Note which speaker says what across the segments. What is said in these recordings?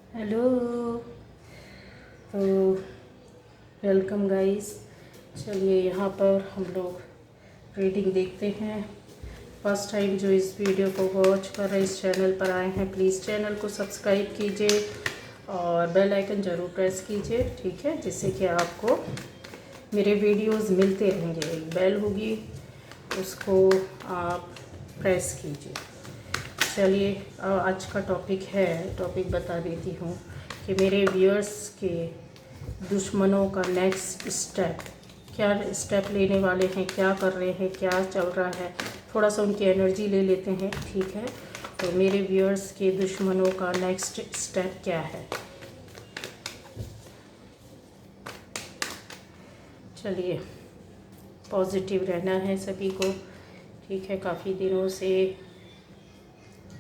Speaker 1: Hello. तो welcome guys. चलिए यहाँ पर हम लोग रीडिंग देखते हैं। फर्स्ट टाइम जो इस वीडियो को वॉच कर रहे, इस चैनल पर आए हैं, प्लीज़ चैनल को सब्सक्राइब कीजिए और बेल आइकन ज़रूर प्रेस कीजिए, ठीक है, जिससे कि आपको मेरे वीडियोस मिलते रहेंगे। एक बेल होगी, उसको आप प्रेस कीजिए। चलिए आज का टॉपिक बता देती हूँ कि मेरे व्यूअर्स के दुश्मनों का नेक्स्ट स्टेप क्या स्टेप लेने वाले हैं, क्या कर रहे हैं, क्या चल रहा है। थोड़ा सा उनकी एनर्जी ले लेते हैं, ठीक है। तो मेरे व्यूअर्स के दुश्मनों का नेक्स्ट स्टेप क्या है। चलिए पॉजिटिव रहना है सभी को, ठीक है। काफ़ी दिनों से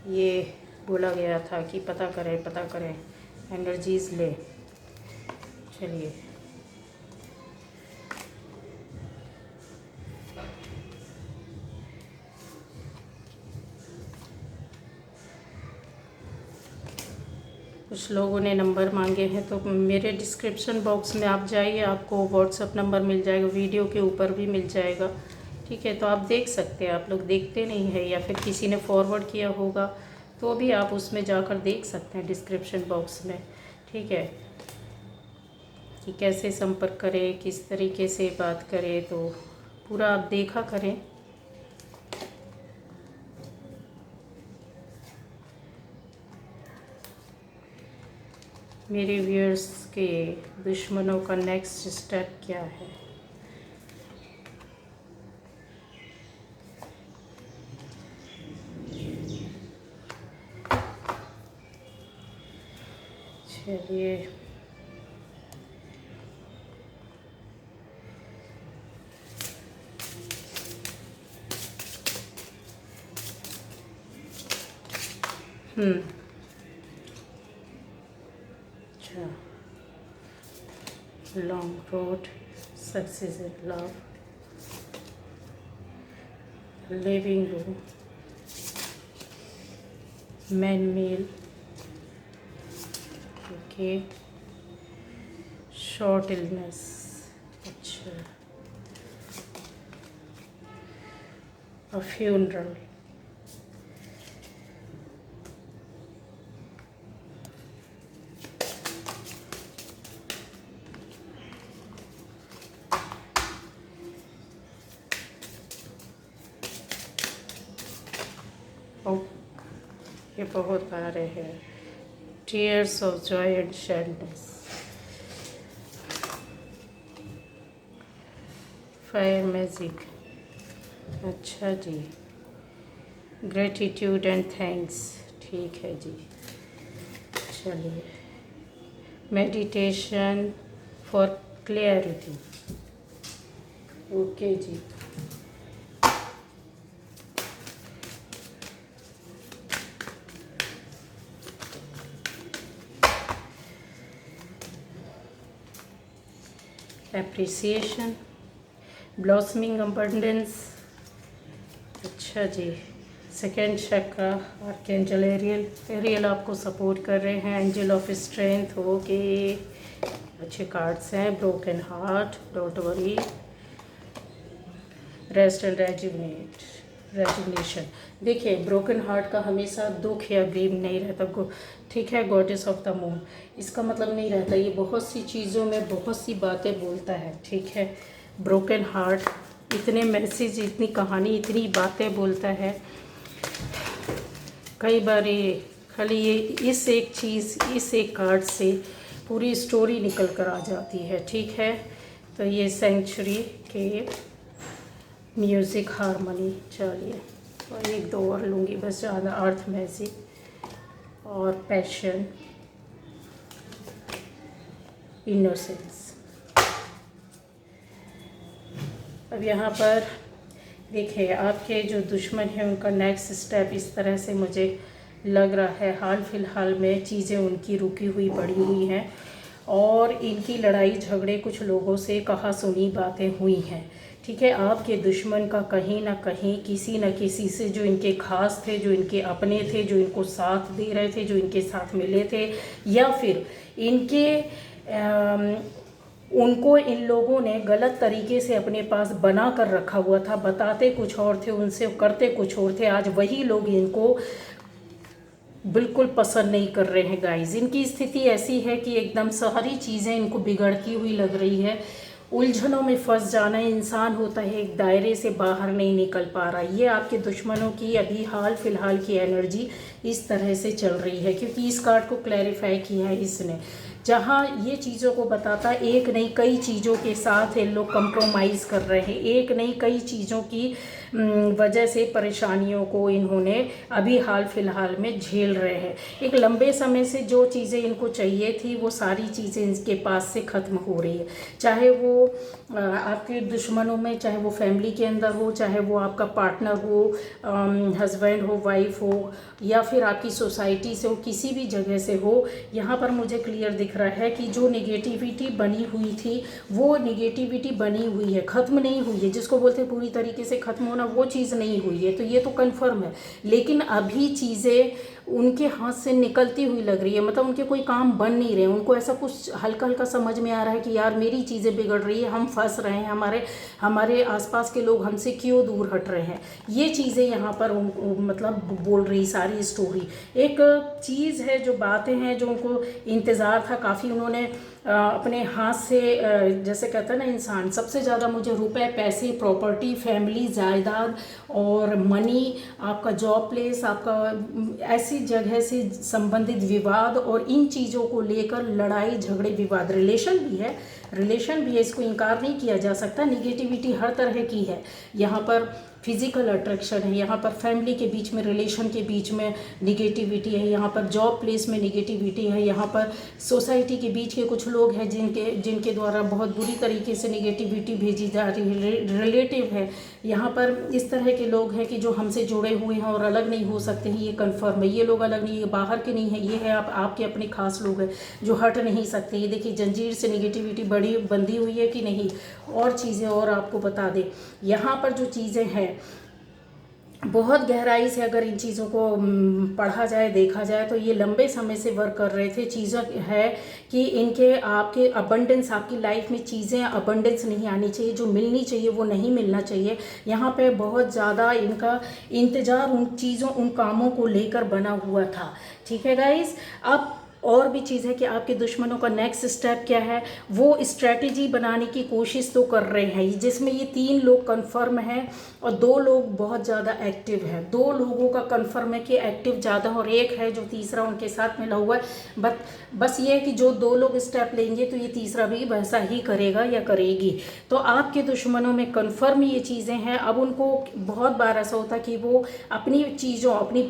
Speaker 1: ये बोला गया था कि पता करें, एनर्जीज़ ले। चलिए कुछ लोगों ने नंबर मांगे हैं, तो मेरे डिस्क्रिप्शन बॉक्स में आप जाइए, आपको व्हाट्सअप नंबर मिल जाएगा, वीडियो के ऊपर भी मिल जाएगा, ठीक है। तो आप देख सकते हैं, आप लोग देखते नहीं हैं या फिर किसी ने फॉरवर्ड किया होगा तो भी आप उसमें जाकर देख सकते हैं डिस्क्रिप्शन बॉक्स में, ठीक है, कि कैसे संपर्क करें, किस तरीके से बात करें, तो पूरा आप देखा करें। मेरे व्यूअर्स के दुश्मनों का नेक्स्ट स्टेप क्या है। चलिए अच्छा, long road, success in love, living room, man mail, okay, short illness, अच्छा, अ फ्यूनरल, ये बहुत आ रहे हैं, tears of joy and sadness, fire magic, अच्छा जी, ग्रेटिट्यूड एंड थैंक्स, ठीक है जी। चलिए मेडिटेशन फॉर क्लियरिटी, ओके जी। एप्रिसिएशन, ब्लॉसमिंग अबंडेंस, अच्छा जी। सेकेंड चक्र, आर्कएंजल एरियल आपको सपोर्ट कर रहे हैं, एंजल ऑफ स्ट्रेंथ, ओके, अच्छे कार्ड्स हैं। Broken heart, don't worry, rest and resignation. देखिए ब्रोकन हार्ट का हमेशा दुख या ग्रीव नहीं रहता, ठीक है। गॉडेस ऑफ द मून, इसका मतलब नहीं रहता, ये बहुत सी चीज़ों में बहुत सी बातें बोलता है, ठीक है। ब्रोकन हार्ट इतने मैसेज, इतनी कहानी, इतनी बातें बोलता है। कई बार ये खाली ये इस एक चीज़, इस एक कार्ड से पूरी स्टोरी निकल कर आ जाती है, ठीक है। तो ये सेंचुरी के म्यूज़िक हारमोनी, चलिए और एक दो और लूँगी बस, ज़्यादा अर्थ मैजिक और पैशन, इनोसेंस। अब यहाँ पर देखिए आपके जो दुश्मन हैं उनका नेक्स्ट स्टेप इस तरह से मुझे लग रहा है। हाल फिलहाल में चीज़ें उनकी रुकी हुई पड़ी हुई हैं और इनकी लड़ाई झगड़े कुछ लोगों से कहा सुनी बातें हुई हैं, ठीक है। आपके दुश्मन का कहीं ना कहीं किसी न किसी से, जो इनके खास थे, जो इनके अपने थे, जो इनको साथ दे रहे थे, जो इनके साथ मिले थे, या फिर इनके उनको इन लोगों ने गलत तरीके से अपने पास बना कर रखा हुआ था। बताते कुछ और थे, उनसे करते कुछ और थे। आज वही लोग इनको बिल्कुल पसंद नहीं कर रहे हैं गाइस। इनकी स्थिति ऐसी है कि एकदम सारी चीज़ें इनको बिगड़ती हुई लग रही है। उलझनों में फंस जाना इंसान होता है, एक दायरे से बाहर नहीं निकल पा रहा। ये आपके दुश्मनों की अभी हाल फिलहाल की एनर्जी इस तरह से चल रही है, क्योंकि इस कार्ड को क्लैरिफाई किया है इसने, जहाँ ये चीज़ों को बताता एक नहीं कई चीज़ों के साथ ये लोग कंप्रोमाइज़ कर रहे हैं। एक नहीं कई चीज़ों की वजह से परेशानियों को इन्होंने अभी हाल फिलहाल में झेल रहे हैं। एक लंबे समय से जो चीज़ें इनको चाहिए थी वो सारी चीज़ें इनके पास से ख़त्म हो रही है। चाहे वो आपके दुश्मनों में, चाहे वो फैमिली के अंदर हो, चाहे वो आपका पार्टनर हो, हस्बैंड हो, वाइफ हो, या फिर आपकी सोसाइटी से हो, किसी भी जगह से हो। यहाँ पर मुझे क्लियर दिख रहा है कि जो नेगेटिविटी बनी हुई थी वो नेगेटिविटी बनी हुई है, ख़त्म नहीं हुई है। जिसको बोलते हैं पूरी तरीके से ख़त्म होना, वो चीज़ नहीं हुई है, तो ये तो कन्फर्म है। लेकिन अभी चीज़ें उनके हाथ से निकलती हुई लग रही है, मतलब उनके कोई काम बन नहीं रहे। उनको ऐसा कुछ हल्का हल्का समझ में आ रहा है कि यार मेरी चीज़ें बिगड़ रही है, हम फंस रहे हैं, हमारे आसपास के लोग हमसे क्यों दूर हट रहे हैं। ये चीज़ें यहाँ पर मतलब बोल रही सारी स्टोरी। एक चीज़ है, जो बातें हैं, जो उनको इंतज़ार था काफ़ी, उन्होंने अपने हाथ से, जैसे कहता है ना इंसान, सबसे ज़्यादा मुझे रुपए, पैसे, प्रॉपर्टी, फैमिली, जायदाद और मनी, आपका जॉब प्लेस, आपका ऐसी जगह से संबंधित विवाद और इन चीज़ों को लेकर लड़ाई झगड़े विवाद, रिलेशन भी है, इसको इनकार नहीं किया जा सकता। निगेटिविटी हर तरह की है। यहाँ पर फिजिकल अट्रैक्शन है, यहाँ पर फैमिली के बीच में, रिलेशन के बीच में निगेटिविटी है, यहाँ पर जॉब प्लेस में निगेटिविटी है, यहाँ पर सोसाइटी के बीच के कुछ लोग हैं जिनके द्वारा बहुत बुरी तरीके से निगेटिविटी भेजी जा रही है। रिलेटिव है, यहाँ पर इस तरह के लोग हैं कि जो हमसे जुड़े हुए हैं और अलग नहीं हो सकते हैं, ये कन्फर्म है। ये लोग अलग नहीं, ये बाहर के नहीं है, ये है आपके अपने खास लोग हैं जो हट नहीं सकते। ये देखिए जंजीर से निगेटिविटी बंधी हुई है कि नहीं। और चीज़ें और आपको बता दें, यहाँ पर जो चीज़ें हैं बहुत गहराई से अगर इन चीज़ों को पढ़ा जाए, देखा जाए, तो ये लंबे समय से वर्क कर रहे थे। चीज़ें है कि इनके आपके अबंडेंस, आपकी लाइफ में चीज़ें अबंडेंस नहीं आनी चाहिए, जो मिलनी चाहिए वो नहीं मिलना चाहिए। यहाँ पे बहुत ज़्यादा इनका इंतज़ार उन चीज़ों, उन कामों को लेकर बना हुआ था। ठीक है गाइस। अब और भी चीज़ है कि आपके दुश्मनों का नेक्स्ट स्टेप क्या है, वो स्ट्रेटजी बनाने की कोशिश तो कर रहे हैं, जिसमें ये 3 लोग कंफर्म हैं और 2 लोग बहुत ज़्यादा एक्टिव हैं। 2 लोगों का कंफर्म है कि एक्टिव ज़्यादा, और एक है जो तीसरा उनके साथ मिला हुआ है। बस ये है कि जो 2 लोग स्टेप लेंगे तो ये तीसरा भी वैसा ही करेगा या करेगी। तो आपके दुश्मनों में कंफर्म ये चीज़ें हैं। अब उनको बहुत बार ऐसा होता है कि वो अपनी चीज़ों, अपनी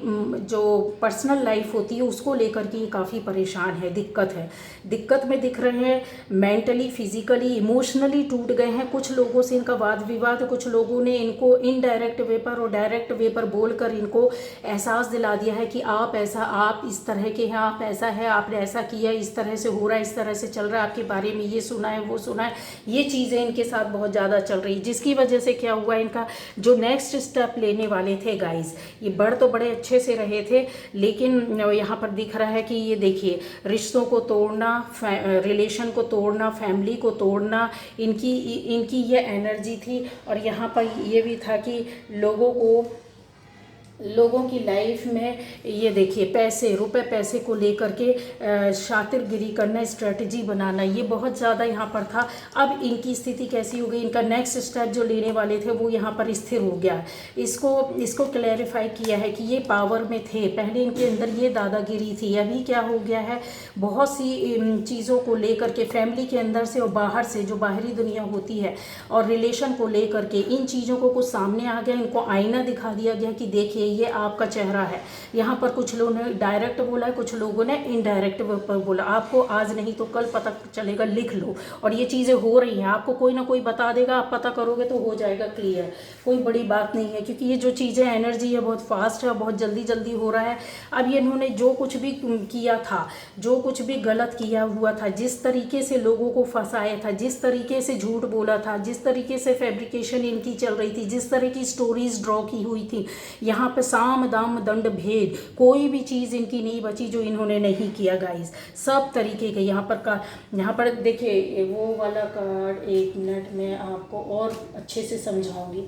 Speaker 1: जो पर्सनल लाइफ होती है उसको लेकर के काफ़ी परेशान है, दिक्कत में दिख रहे हैं। मेंटली, फिजिकली, इमोशनली टूट गए हैं। कुछ लोगों से इनका वाद विवाद, कुछ लोगों ने इनको इनडायरेक्ट वे पर और डायरेक्ट वे पर बोलकर इनको एहसास दिला दिया है कि आप ऐसा, आप इस तरह के हैं, आप ऐसा है, आपने ऐसा किया, इस तरह से हो रहा है, इस तरह से चल रहा है, आपके बारे में ये सुना है, वो सुना है। ये चीज़ें इनके साथ बहुत ज़्यादा चल रही, जिसकी वजह से क्या हुआ, इनका जो नेक्स्ट स्टेप लेने वाले थे गाइस, ये बढ़ तो बड़े अच्छे से रहे थे, लेकिन यहाँ पर दिख रहा है कि ये देखिए रिश्तों को तोड़ना, रिलेशन को तोड़ना, फैमिली को तोड़ना, इनकी ये एनर्जी थी। और यहाँ पर ये भी था कि लोगों की लाइफ में ये देखिए पैसे, रुपए पैसे को लेकर के शातिरगिरी करना, स्ट्रेटजी बनाना, ये बहुत ज़्यादा यहाँ पर था। अब इनकी स्थिति कैसी हो गई, इनका नेक्स्ट स्टेप जो लेने वाले थे वो यहाँ पर स्थिर हो गया। इसको क्लैरिफाई किया है कि ये पावर में थे, पहले इनके अंदर ये दादागिरी थी, अभी क्या हो गया है, बहुत सी चीज़ों को लेकर के फैमिली के अंदर से और बाहर से, जो बाहरी दुनिया होती है और रिलेशन को लेकर के, इन चीज़ों को कुछ सामने आ गया। इनको आईना दिखा दिया गया कि देखिए ये आपका चेहरा है। यहाँ पर कुछ लोगों ने डायरेक्ट बोला है, कुछ लोगों ने इनडायरेक्ट पर बोला। आपको आज नहीं तो कल पता चलेगा, लिख लो। और ये चीज़ें हो रही हैं, आपको कोई ना कोई बता देगा, आप पता करोगे तो हो जाएगा क्लियर, कोई बड़ी बात नहीं है। क्योंकि ये जो चीज़ें एनर्जी है बहुत फास्ट है, बहुत जल्दी जल्दी हो रहा है। अब ये इन्होंने जो कुछ भी किया था, जो कुछ भी गलत किया हुआ था, जिस तरीके से लोगों को फंसाया था, जिस तरीके से झूठ बोला था, जिस तरीके से फैब्रिकेशन इनकी चल रही थी, जिस तरह की स्टोरीज ड्रॉ की हुई थी, यहाँ पे साम दाम दंड भेद कोई भी चीज़ इनकी नहीं बची जो इन्होंने नहीं किया गाइस। सब तरीके के यहाँ पर देखिए वो वाला कार्ड, एक मिनट में आपको और अच्छे से समझाऊंगी।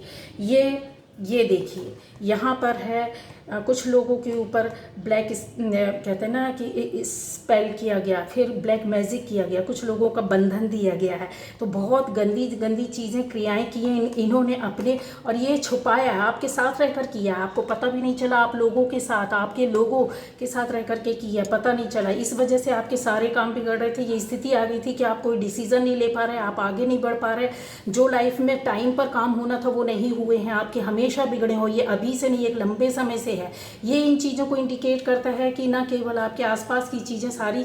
Speaker 1: ये देखिए यहाँ पर है कुछ लोगों के ऊपर ब्लैक कहते हैं ना कि स्पेल किया गया, फिर ब्लैक मैजिक किया गया, कुछ लोगों का बंधन दिया गया है। तो बहुत गंदी गंदी चीज़ें क्रियाएं की हैं इन्होंने अपने, और ये छुपाया है, आपके साथ रहकर किया है, आपको पता भी नहीं चला। आप लोगों के साथ, आपके लोगों के साथ रह करके किया, पता नहीं चला। इस वजह से आपके सारे काम बिगड़ रहे थे। ये स्थिति आ गई थी कि आप कोई डिसीजन नहीं ले पा रहे, आप आगे नहीं बढ़ पा रहे। जो लाइफ में टाइम पर काम होना था वो नहीं हुए हैं आपके, हमेशा बिगड़े हो। ये अभी से नहीं, एक लंबे समय से है। ये इन चीज़ों को इंडिकेट करता है कि ना केवल आपके आसपास की चीज़ें, सारी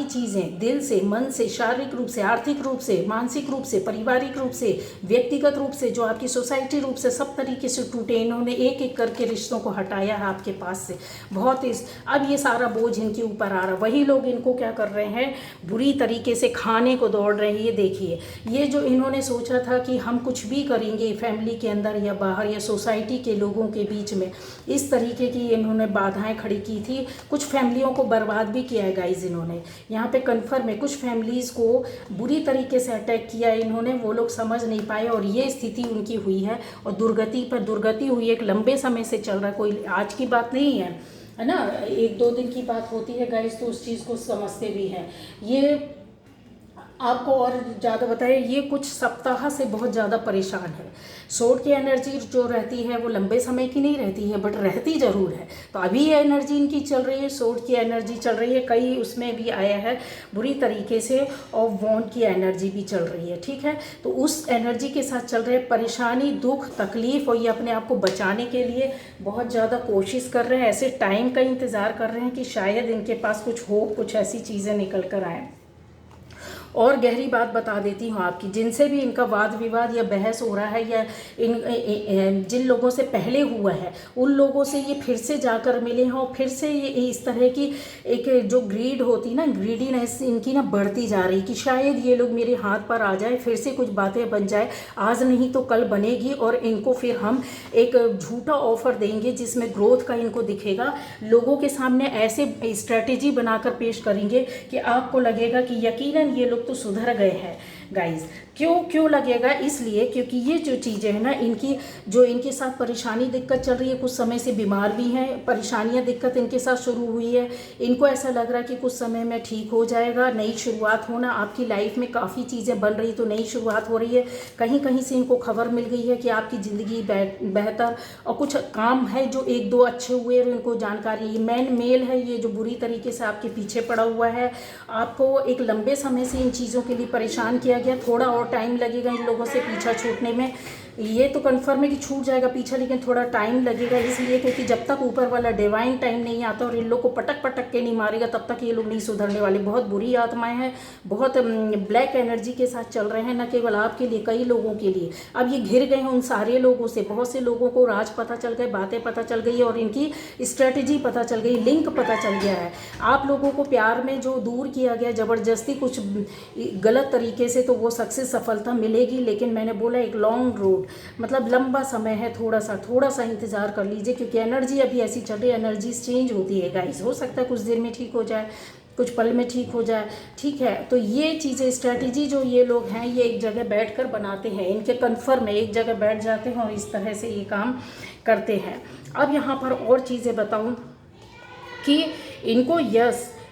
Speaker 1: चीज़ें दिल से, मन से, शारीरिक रूप से, आर्थिक रूप से, मानसिक रूप से, पारिवारिक रूप से, व्यक्तिगत रूप से, जो आपकी सोसाइटी रूप से, सब तरीके से टूटे। इन्होंने एक एक करके रिश्तों को हटाया है आपके पास से। बहुत अब ये सारा बोझ इनके ऊपर आ रहा। वही लोग इनको क्या कर रहे हैं, बुरी तरीके से खाने को दौड़ रहे हैं। ये देखिए, ये जो इन्होंने सोचा था कि हम कुछ भी करेंगे फैमिली के अंदर या बाहर या सोसाइटी के लोगों के बीच में, इस तरीके की इन्होंने बाधाएं खड़ी की थी। कुछ फैमिलियों को बर्बाद भी किया है गाइज इन्होंने। यहाँ पे कन्फर्म है, कुछ फैमिलीज़ को बुरी तरीके से अटैक किया इन्होंने, वो लोग समझ नहीं पाए और ये स्थिति उनकी हुई है। और दुर्गति पर दुर्गति हुई, एक लंबे समय से चल रहा है, कोई आज की बात नहीं है ना। 1-2 दिन की बात होती है गाइज, तो उस चीज़ को समझते भी हैं। ये आपको और ज़्यादा बताएं, ये कुछ सप्ताह से बहुत ज़्यादा परेशान है। सोर्ड की एनर्जी जो रहती है वो लंबे समय की नहीं रहती है, बट रहती ज़रूर है। तो अभी ये एनर्जी इनकी चल रही है, सोर्ड की एनर्जी चल रही है, कई उसमें भी आया है बुरी तरीके से, और वॉन्ड की एनर्जी भी चल रही है, ठीक है। तो उस एनर्जी के साथ चल रहे परेशानी, दुख, तकलीफ, और ये अपने आप को बचाने के लिए बहुत ज़्यादा कोशिश कर रहे हैं। ऐसे टाइम का इंतज़ार कर रहे हैं कि शायद इनके पास कुछ हो, कुछ ऐसी चीज़ें निकल कर आएँ। और गहरी बात बता देती हूँ आपकी, जिनसे भी इनका वाद विवाद या बहस हो रहा है, या जिन लोगों से पहले हुआ है उन लोगों से ये फिर से जाकर मिले हैं, और फिर से ये इस तरह की एक जो ग्रीड होती ना, ग्रीडीनेस इनकी ना बढ़ती जा रही कि शायद ये लोग मेरे हाथ पर आ जाए, फिर से कुछ बातें बन जाए, आज नहीं तो कल बनेगी, और इनको फिर हम एक झूठा ऑफर देंगे जिसमें ग्रोथ का इनको दिखेगा। लोगों के सामने ऐसे स्ट्रैटेजी बनाकर पेश करेंगे कि आपको लगेगा कि यकीनन ये लोग तो सुधर गए हैं गाइज। क्यों लगेगा, इसलिए क्योंकि ये जो चीज़ें हैं ना, इनके साथ परेशानी दिक्कत चल रही है, कुछ समय से बीमार भी हैं, परेशानियां दिक्कत इनके साथ शुरू हुई है। इनको ऐसा लग रहा है कि कुछ समय में ठीक हो जाएगा, नई शुरुआत होना, आपकी लाइफ में काफ़ी चीज़ें बन रही, तो नई शुरुआत हो रही है। कहीं कहीं से इनको खबर मिल गई है कि आपकी ज़िंदगी बेहतर, और कुछ काम है जो 1-2 अच्छे हुए और इनको जानकारी। ये मेल है ये जो बुरी तरीके से आपके पीछे पड़ा हुआ है, आपको एक लंबे समय से इन चीज़ों के लिए परेशान किया गया। थोड़ा और टाइम लगेगा इन लोगों से पीछा छूटने में, ये तो कन्फर्म है कि छूट जाएगा पीछा, लेकिन थोड़ा टाइम लगेगा। इसलिए क्योंकि जब तक ऊपर वाला डिवाइन टाइम नहीं आता और इन लोग को पटक पटक के नहीं मारेगा, तब तक ये लोग नहीं सुधरने वाले। बहुत बुरी आत्माएं हैं, बहुत ब्लैक एनर्जी के साथ चल रहे हैं, न केवल आपके लिए, कई लोगों के लिए। अब ये घिर गए हैं उन सारे लोगों से, बहुत से लोगों को राज पता चल गए, बातें पता चल गई, और इनकी स्ट्रेटजी पता चल गई, लिंक पता चल गया है। आप लोगों को प्यार में जो दूर किया गया ज़बरदस्ती कुछ गलत तरीके से, तो वो सक्सेस, सफलता मिलेगी। लेकिन मैंने बोला एक लॉन्ग रोड, मतलब लंबा समय है, थोड़ा सा इंतज़ार कर लीजिए, क्योंकि एनर्जी अभी ऐसी चल रही है। एनर्जी चेंज होती है गाइस, हो सकता है कुछ देर में ठीक हो जाए, कुछ पल में ठीक हो जाए, ठीक है। तो ये चीज़ें, स्ट्रैटेजी जो ये लोग हैं, ये एक जगह बैठकर बनाते हैं, इनके कन्फर्म है, एक जगह बैठ जाते हैं और इस तरह से ये काम करते हैं। अब यहाँ पर और चीज़ें बताऊँ कि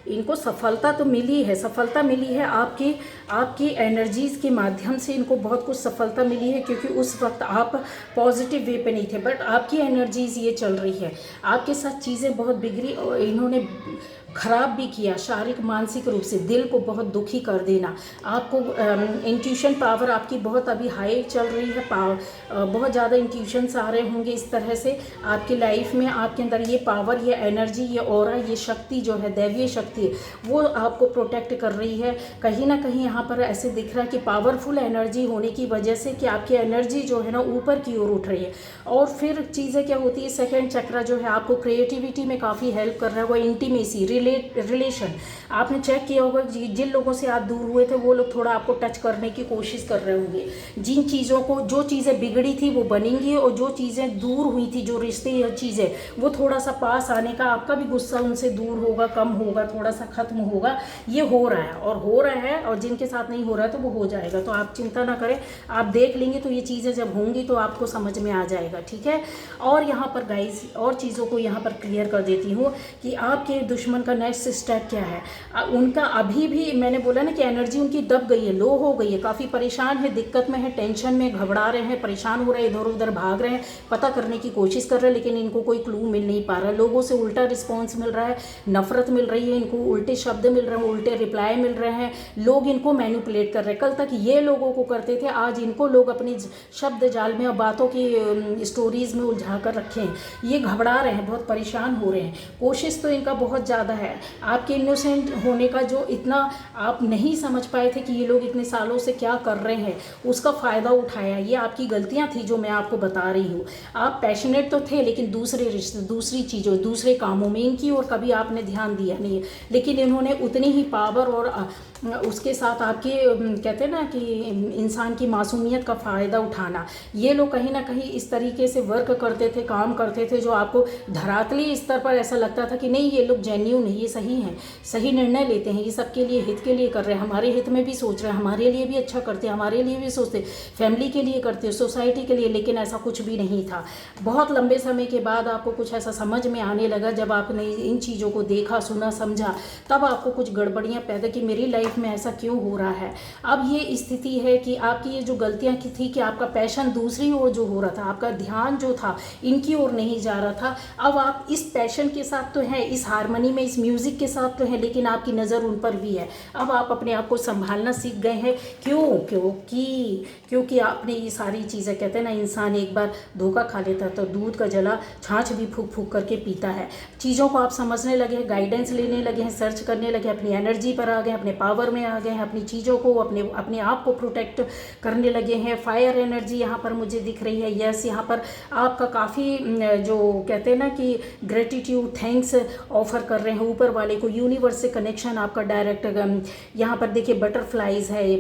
Speaker 1: इनको सफलता तो मिली है, सफलता मिली है आपकी एनर्जीज़ के माध्यम से। इनको बहुत कुछ सफलता मिली है, क्योंकि उस वक्त आप पॉजिटिव वे पे नहीं थे, बट आपकी एनर्जीज़ ये चल रही है, आपके साथ चीज़ें बहुत बिगड़ी और इन्होंने ख़राब भी किया, शारीरिक मानसिक रूप से दिल को बहुत दुखी कर देना। आपको इंट्यूशन पावर आपकी बहुत अभी हाई चल रही है, बहुत ज़्यादा इंट्यूशंस आ रहे होंगे इस तरह से आपकी लाइफ में। आपके अंदर ये पावर, ये एनर्जी, ये ऑरा, ये शक्ति जो है, दैवीय शक्ति है, वो आपको प्रोटेक्ट कर रही है। कहीं ना कहीं यहाँ पर ऐसे दिख रहा है कि पावरफुल एनर्जी होने की वजह से कि आपकी एनर्जी जो है ना ऊपर की ओर उठ रही है। और फिर चीज़ें क्या होती है, सेकंड चक्र जो है आपको क्रिएटिविटी में काफ़ी हेल्प कर रहा है। वो इंटीमेसी, रिलेशन, आपने चेक किया होगा जिन लोगों से आप दूर हुए थे वो लोग थोड़ा आपको टच करने की कोशिश कर रहे होंगे। जिन चीज़ों को, जो चीज़ें बिगड़ी थी वो बनेंगी, और जो चीज़ें दूर हुई थी, जो रिश्ते या चीज़ें, वो थोड़ा सा पास आने का, आपका भी गुस्सा उनसे दूर होगा, कम होगा, थोड़ा सा ख़त्म होगा। ये हो रहा है और हो रहा है, और जिनके साथ नहीं हो रहा है तो वो हो जाएगा। तो आप चिंता ना करें, आप देख लेंगे तो ये चीज़ें जब होंगी तो आपको समझ में आ जाएगा, ठीक है। और यहाँ पर गाइस और चीज़ों को यहाँ पर क्लियर कर देती हूँ कि आपके दुश्मन का नेक्स्ट स्टेप क्या है। उनका अभी भी मैंने बोला ना कि एनर्जी उनकी दब गई है, लो हो गई है, काफ़ी परेशान है, दिक्कत में है, टेंशन में, घबरा रहे हैं, परेशान हो रहे हैं, इधर उधर भाग रहे हैं, पता करने की कोशिश कर रहे हैं, लेकिन इनको कोई क्लू मिल नहीं पा रहा। लोगों से उल्टा रिस्पॉन्स मिल रहा है, नफरत मिल रही है, इनको उल्टे शब्द मिल रहे हैं, उल्टे रिप्लाई मिल रहे हैं, लोग इनको मैनिपुलेट कर रहे हैं। कल तक ये लोगों को करते थे, आज इनको लोग अपनी शब्द जाल में और बातों की स्टोरीज़ में उलझा कर रखे हैं। ये घबरा रहे हैं, बहुत परेशान हो रहे हैं। कोशिश तो इनका बहुत ज़्यादा है आपके इनोसेंट होने का, जो इतना आप नहीं समझ पाए थे कि ये लोग इतने सालों से क्या कर रहे हैं, उसका फ़ायदा उठाया। ये आपकी गलतियां थी जो मैं आपको बता रही हूँ। आप पैशनेट तो थे, लेकिन दूसरे रिश्ते, दूसरी चीज़ों, दूसरे कामों में इनकी और कभी आपने ध्यान दिया नहीं है। लेकिन इन्होंने उतनी ही पावर और उसके साथ आपके कहते हैं ना कि इंसान की मासूमियत का फ़ायदा उठाना, ये लोग कहीं ना कहीं इस तरीके से वर्क करते थे, काम करते थे, जो आपको धरातली स्तर पर ऐसा लगता था कि नहीं ये लोग जेन्युइन है, ये सही हैं, सही निर्णय लेते हैं, ये सबके लिए हित के लिए कर रहे हैं, हमारे हित में भी सोच रहे हैं, हमारे लिए भी अच्छा करते हैं, हमारे लिए भी सोचते, फैमिली के लिए करते हैं, सोसाइटी के लिए। लेकिन ऐसा कुछ भी नहीं था। बहुत लंबे समय के बाद आपको कुछ ऐसा समझ में आने लगा, जब आपने इन चीज़ों को देखा, सुना, समझा, तब आपको कुछ गड़बड़ियाँ पैदा की मेरी लाइफ में ऐसा क्यों हो रहा है। अब ये स्थिति है कि आपकी ये जो गलतियां की थी कि आपका पैशन दूसरी ओर जो हो रहा था, आपका ध्यान जो था इनकी ओर नहीं जा रहा था। अब आप इस पैशन के साथ तो हैं, इस हारमोनी में, इस म्यूज़िक के साथ तो हैं, लेकिन आपकी नज़र उन पर भी है। अब आप अपने आप को संभालना सीख गए हैं। क्योंकि आपने ये सारी चीज़ें, कहते हैं ना इंसान एक बार धोखा खा लेता तो दूध का जला छाछ भी फूक फूक करके पीता है। चीज़ों को आप समझने लगे हैं, गाइडेंस लेने लगे हैं, सर्च करने लगे, अपनी एनर्जी पर आ गए, अपने पावर में आ गए हैं, अपनी चीज़ों को, अपने आप को प्रोटेक्ट करने लगे हैं। फायर एनर्जी यहाँ पर मुझे दिख रही है। यस, यहाँ पर आपका काफ़ी जो कहते हैं ना कि ग्रेटिट्यूड, थैंक्स ऑफर कर रहे हैं ऊपर वाले को, यूनिवर्स से कनेक्शन आपका डायरेक्ट। यहाँ पर देखिए बटरफ्लाइज है,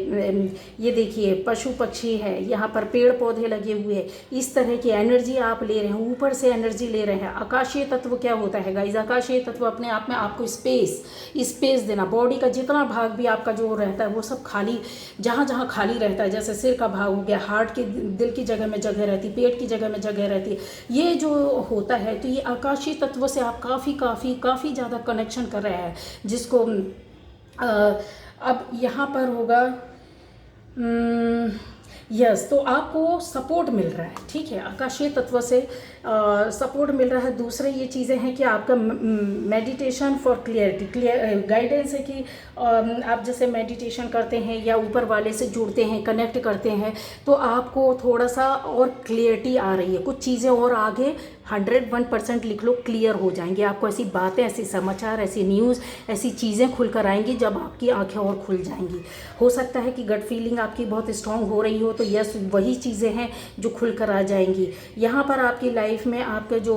Speaker 1: ये देखिए पशु पक्षी है, यहाँ पर पेड़ पौधे लगे हुए हैं। इस तरह की एनर्जी आप ले रहे हैं, ऊपर से एनर्जी ले रहे हैं। आकाशीय तत्व क्या होता है गाइस? आकाशीय तत्व अपने आप में आपको स्पेस देना। बॉडी का जितना भाग भी आपका जो रहता है वो सब खाली, जहाँ खाली रहता है, जैसे सिर का भाग हो गया, हार्ट की, दिल की जगह में जगह रहती, पेट की जगह में जगह रहती है, ये जो होता है, तो ये आकाशीय तत्व से आप काफ़ी ज़्यादा कनेक्शन कर रहे हैं, जिसको अब यहाँ पर होगा यस, तो आपको सपोर्ट मिल रहा है, ठीक है, आकाशीय तत्व से सपोर्ट मिल रहा है। दूसरे ये चीज़ें हैं कि आपका मेडिटेशन फॉर क्लियरिटी, गाइडेंस है कि आप जैसे मेडिटेशन करते हैं या ऊपर वाले से जुड़ते हैं, कनेक्ट करते हैं, तो आपको थोड़ा सा और क्लियरिटी आ रही है, कुछ चीज़ें और आगे 101% लिख लो, क्लियर हो जाएंगे। आपको ऐसी बातें, ऐसे समाचार, ऐसी न्यूज़, ऐसी चीज़ें खुल कर आएंगी जब आपकी आंखें और खुल जाएंगी। हो सकता है कि गट फीलिंग आपकी बहुत स्ट्रांग हो रही हो, तो यस, वही चीज़ें हैं जो खुल कर आ जाएंगी। यहाँ पर आपकी लाइफ में आपके जो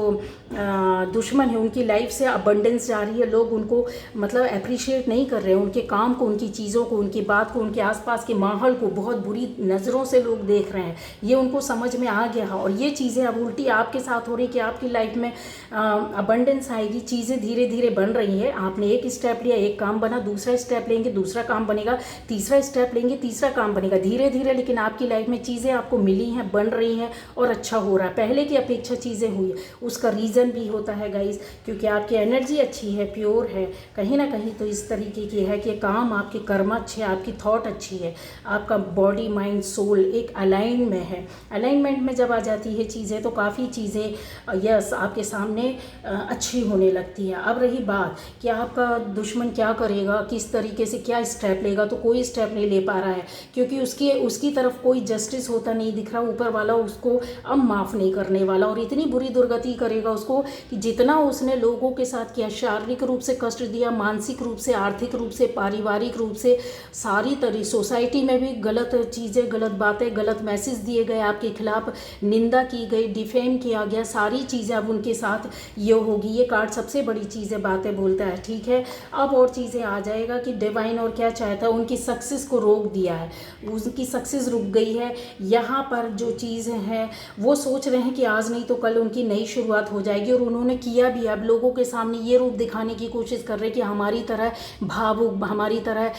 Speaker 1: दुश्मन है उनकी लाइफ से अबंडेंस जा रही है। लोग उनको मतलब अप्रिशिएट नहीं कर रहे हैं, उनके काम को, उनकी चीज़ों को, उनकी बात को, उनके आसपास के माहौल को बहुत बुरी नज़रों से लोग देख रहे हैं। ये उनको समझ में आ गया है, और ये चीज़ें अब उल्टी आपके साथ हो रही कि आपकी लाइफ में अबंडेंस आएगी, चीज़ें धीरे धीरे बन रही हैं। आपने एक स्टेप लिया, एक काम बना, दूसरा स्टेप लेंगे, दूसरा काम बनेगा, तीसरा स्टेप लेंगे, तीसरा काम बनेगा, धीरे धीरे। लेकिन आपकी लाइफ में चीज़ें आपको मिली हैं, बन रही हैं और अच्छा हो रहा है। पहले की अपेक्षा चीज़ें हुई, उसका रीज़न भी होता है गाइस, क्योंकि आपकी एनर्जी अच्छी है, प्योर है, कहीं ना कहीं तो इस तरीके की है कि काम, आपके कर्म अच्छे, आपकी थॉट अच्छी है, आपका बॉडी माइंड सोल एक अलाइन में है। अलाइनमेंट में जब आ जाती है चीज़ें तो काफ़ी चीज़ें यस आपके सामने अच्छी होने लगती है। अब रही बात कि आपका दुश्मन क्या करेगा, किस तरीके से क्या स्टेप लेगा, तो कोई स्टेप नहीं ले पा रहा है, क्योंकि उसकी तरफ कोई जस्टिस होता नहीं दिख रहा। ऊपर वाला उसको अब माफ़ नहीं करने वाला और इतनी बुरी दुर्गति करेगा उसको कि जितना उसने लोगों के साथ किया, शारीरिक रूप से कष्ट दिया, मानसिक रूप से, आर्थिक रूप से, पारिवारिक रूप से, सारी तरह सोसाइटी में भी गलत चीज़ें, गलत बातें, गलत मैसेज दिए गए, आपके खिलाफ निंदा की गई, डिफेम किया गया, सारी चीज़ें अब उनके साथ ये होगी। ये कार्ड सबसे बड़ी चीज़ें बातें बोलता है, ठीक है। अब और चीज़ें आ जाएगा कि डिवाइन और क्या चाहता है, उनकी सक्सेस को रोक दिया है, उनकी सक्सेस रुक गई है। यहाँ पर जो चीज़ है वो सोच रहे हैं कि आज नहीं तो कल उनकी नई शुरुआत हो जाएगी, और उन्होंने किया भी। अब लोगों के सामने ये रूप दिखाने की कोशिश कर रहे हैं कि हमारी तरह भावुक, हमारी तरह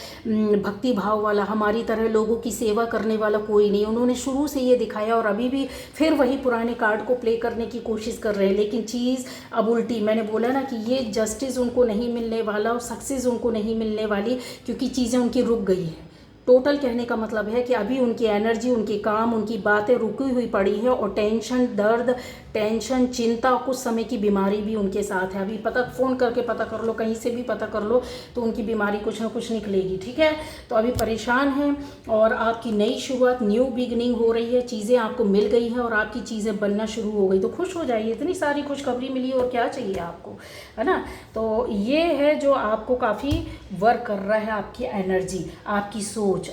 Speaker 1: भक्ति भाव वाला, हमारी तरह लोगों की सेवा करने वाला कोई नहीं। उन्होंने शुरू से ये दिखाया और अभी भी फिर वही पुराने कार्ड को प्ले करने की कोशिश कर रहे हैं, लेकिन चीज़ अब उल्टी। मैंने बोला ना कि ये जस्टिस उनको नहीं मिलने वाला और सक्सेस उनको नहीं मिलने वाली, क्योंकि चीज़ें उनकी रुक गई है। टोटल कहने का मतलब है कि अभी उनकी एनर्जी, उनके काम, उनकी बातें रुकी हुई पड़ी है, और टेंशन, दर्द, टेंशन, चिंता, कुछ समय की बीमारी भी उनके साथ है। अभी पता, फ़ोन करके पता कर लो, कहीं से भी पता कर लो, तो उनकी बीमारी कुछ ना कुछ निकलेगी, ठीक है। तो अभी परेशान हैं, और आपकी नई शुरुआत, न्यू बिगनिंग हो रही है, चीज़ें आपको मिल गई हैं और आपकी चीज़ें बनना शुरू हो गई, तो खुश हो जाइए। इतनी सारी खुशखबरी मिली और क्या चाहिए आपको, है ना। तो ये है जो आपको काफ़ी वर्क कर रहा है, आपकी एनर्जी, आपकी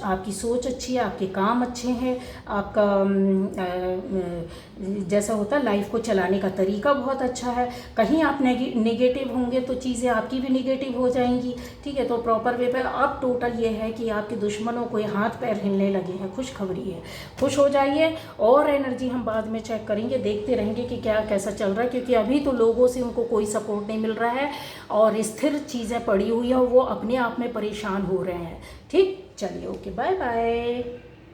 Speaker 1: आपकी सोच अच्छी है, आपके काम अच्छे हैं, आपका जैसा होता है लाइफ को चलाने का तरीका बहुत अच्छा है। कहीं आप नेगेटिव होंगे तो चीज़ें आपकी भी नेगेटिव हो जाएंगी, ठीक है। तो प्रॉपर वे पर अब टोटल ये है कि आपके दुश्मनों को हाथ पैर हिलने लगे हैं, खुशखबरी है, खुश हो जाइए। और एनर्जी हम बाद में चेक करेंगे, देखते रहेंगे कि क्या कैसा चल रहा है, क्योंकि अभी तो लोगों से उनको कोई सपोर्ट नहीं मिल रहा है और स्थिर चीज़ें पड़ी हुई हैं, वो अपने आप में परेशान हो रहे हैं, ठीक। चलिए, ओके, बाय बाय।